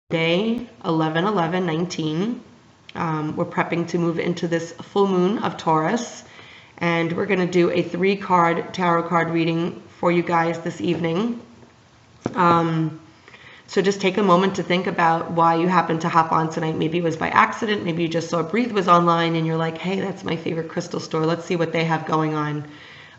Day 11/11/19. We're prepping to move into this full moon of Taurus, and we're going to do a 3-card tarot card reading for you guys this evening. So just take a moment to think about why you happened to hop on tonight. Maybe it was by accident. Maybe you just saw Breathe was online and you're like, hey, that's my favorite crystal store. Let's see what they have going on.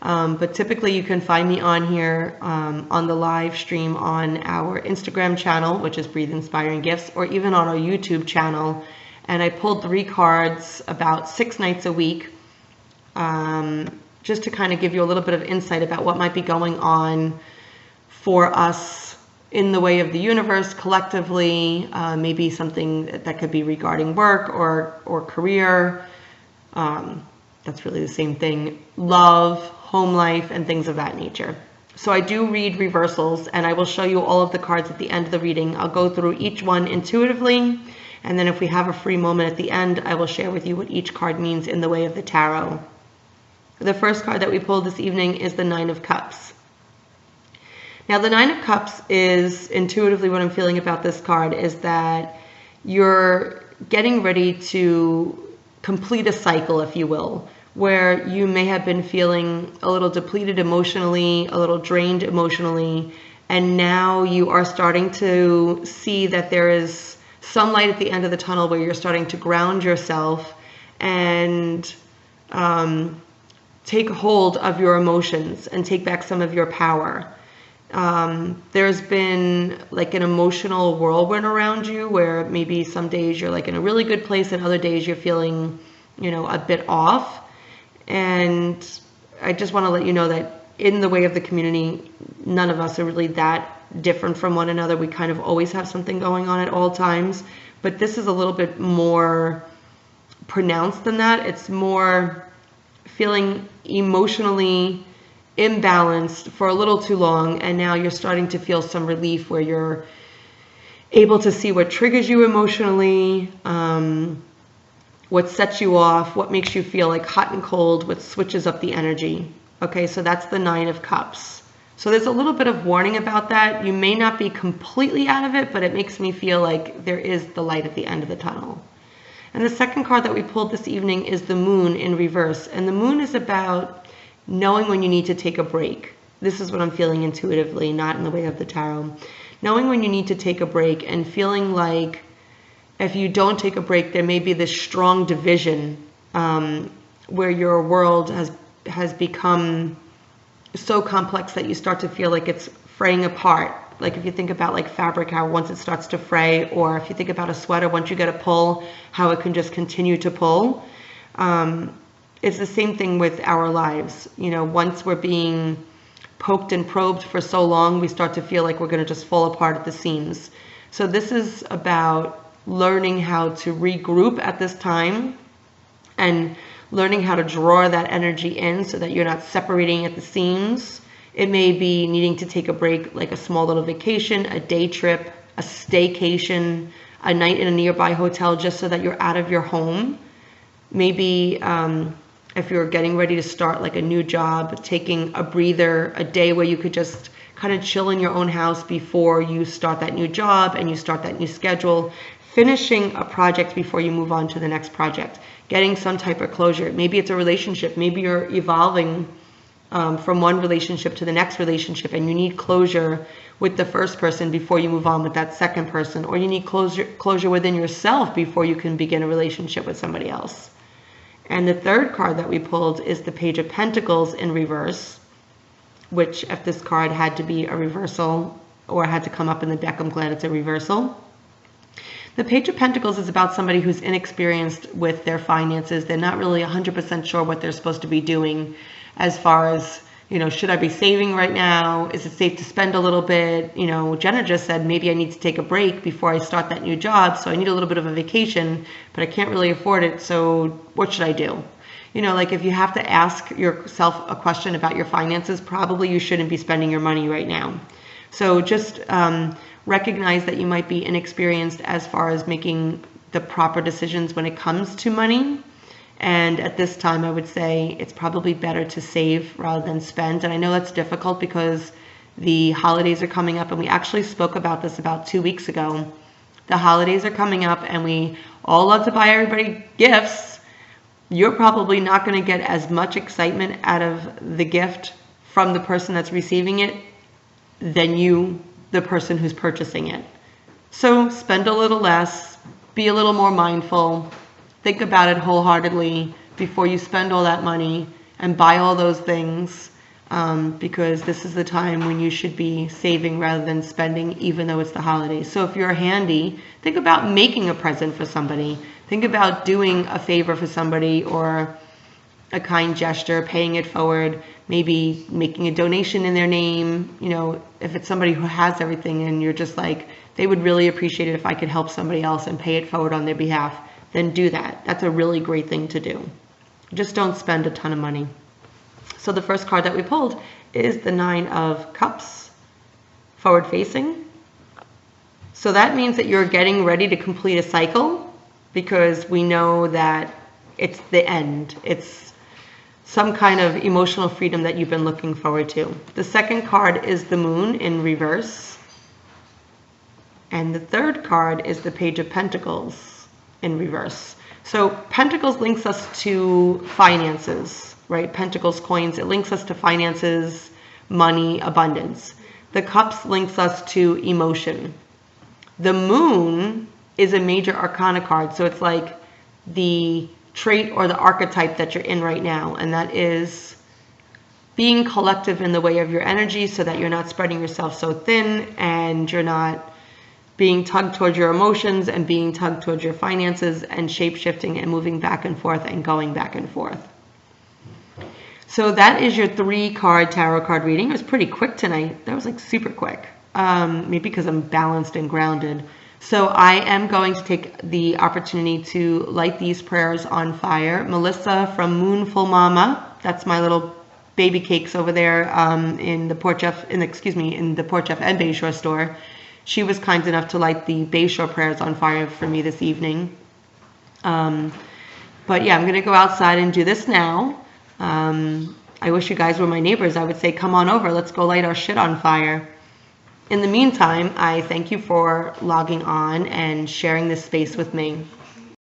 But typically you can find me on here on the live stream on our Instagram channel, which is Breathe Inspiring Gifts, or even on our YouTube channel. And I pulled 3 cards about 6 nights a week, just to kind of give you a little bit of insight about what might be going on for us in the way of the universe collectively, maybe something that could be regarding work or career. That's really the same thing. Love, home life, and things of that nature. So I do read reversals, and I will show you all of the cards at the end of the reading. I'll go through each one intuitively, and then if we have a free moment at the end, I will share with you what each card means in the way of the tarot. The first card that we pulled this evening is the 9 of Cups. Now the 9 of Cups is intuitively what I'm feeling about this card is that you're getting ready to complete a cycle, if you will, where you may have been feeling a little depleted emotionally, a little drained emotionally, and now you are starting to see that there is some light at the end of the tunnel where you're starting to ground yourself and take hold of your emotions and take back some of your power. There's been like an emotional whirlwind around you where maybe some days you're like in a really good place and other days you're feeling, you know, a bit off. And I just want to let you know that in the way of the community, none of us are really that different from one another. We kind of always have something going on at all times, but this is a little bit more pronounced than that. It's more feeling emotionally imbalanced for a little too long, and now you're starting to feel some relief where you're able to see what triggers you emotionally, what sets you off, what makes you feel like hot and cold, what switches up the energy. Okay, so that's the 9 of Cups. So there's a little bit of warning about that. You may not be completely out of it, but it makes me feel like there is the light at the end of the tunnel. And the second card that we pulled this evening is the Moon in reverse. And the Moon is about knowing when you need to take a break. This is what I'm feeling intuitively, not in the way of the tarot. Knowing when you need to take a break and feeling like if you don't take a break, there may be this strong division where your world has become so complex that you start to feel like it's fraying apart. Like if you think about like fabric, how once it starts to fray, or if you think about a sweater, once you get a pull, how it can just continue to pull. It's the same thing with our lives. You know, once we're being poked and probed for so long, we start to feel like we're going to just fall apart at the seams. So this is about learning how to regroup at this time and learning how to draw that energy in so that you're not separating at the seams. It may be needing to take a break, like a small little vacation, a day trip, a staycation, a night in a nearby hotel, just so that you're out of your home. Maybe if you're getting ready to start like a new job, taking a breather, a day where you could just kind of chill in your own house before you start that new job and you start that new schedule, finishing a project before you move on to the next project, getting some type of closure. Maybe it's a relationship. Maybe you're evolving from one relationship to the next relationship and you need closure with the first person before you move on with that second person, or you need closure within yourself before you can begin a relationship with somebody else. And the third card that we pulled is the Page of Pentacles in reverse, which if this card had to be a reversal or had to come up in the deck, I'm glad it's a reversal. The Page of Pentacles is about somebody who's inexperienced with their finances. They're not really 100% sure what they're supposed to be doing as far as, you know, should I be saving right now? Is it safe to spend a little bit? You know, Jenna just said, maybe I need to take a break before I start that new job. So I need a little bit of a vacation, but I can't really afford it. So what should I do? You know, like if you have to ask yourself a question about your finances, probably you shouldn't be spending your money right now. So just recognize that you might be inexperienced as far as making the proper decisions when it comes to money. And at this time, I would say it's probably better to save rather than spend. And I know that's difficult because the holidays are coming up, and we actually spoke about this about 2 weeks ago, the holidays are coming up and we all love to buy everybody gifts, you're probably not going to get as much excitement out of the gift from the person that's receiving it than you, the person who's purchasing it. So spend a little less, be a little more mindful, think about it wholeheartedly before you spend all that money and buy all those things, because this is the time when you should be saving rather than spending, even though it's the holidays. So if you're handy, think about making a present for somebody. Think about doing a favor for somebody or a kind gesture, paying it forward, maybe making a donation in their name. You know, if it's somebody who has everything and you're just like, they would really appreciate it if I could help somebody else and pay it forward on their behalf, then do that. That's a really great thing to do. Just don't spend a ton of money. So the first card that we pulled is the 9 of Cups, forward facing. So that means that you're getting ready to complete a cycle, because we know that it's the end. It's some kind of emotional freedom that you've been looking forward to. The second card is the Moon in reverse. And the third card is the Page of Pentacles in reverse. So Pentacles links us to finances, right? Pentacles, coins, it links us to finances, money, abundance. The Cups links us to emotion. The Moon is a major arcana card. So it's like the trait or the archetype that you're in right now. And that is being collective in the way of your energy so that you're not spreading yourself so thin and you're not being tugged towards your emotions and being tugged towards your finances and shape-shifting and moving back and forth and going back and forth. So that is your 3-card tarot card reading. It was pretty quick tonight. That was like super quick. Maybe because I'm balanced and grounded. So I am going to take the opportunity to light these prayers on fire. Melissa from Moonful Mama, that's my little baby cakes over there in the Port Jeff and Bayshore store. She was kind enough to light the Bayshore prayers on fire for me this evening. But yeah, I'm going to go outside and do this now. I wish you guys were my neighbors. I would say, come on over. Let's go light our shit on fire. In the meantime, I thank you for logging on and sharing this space with me.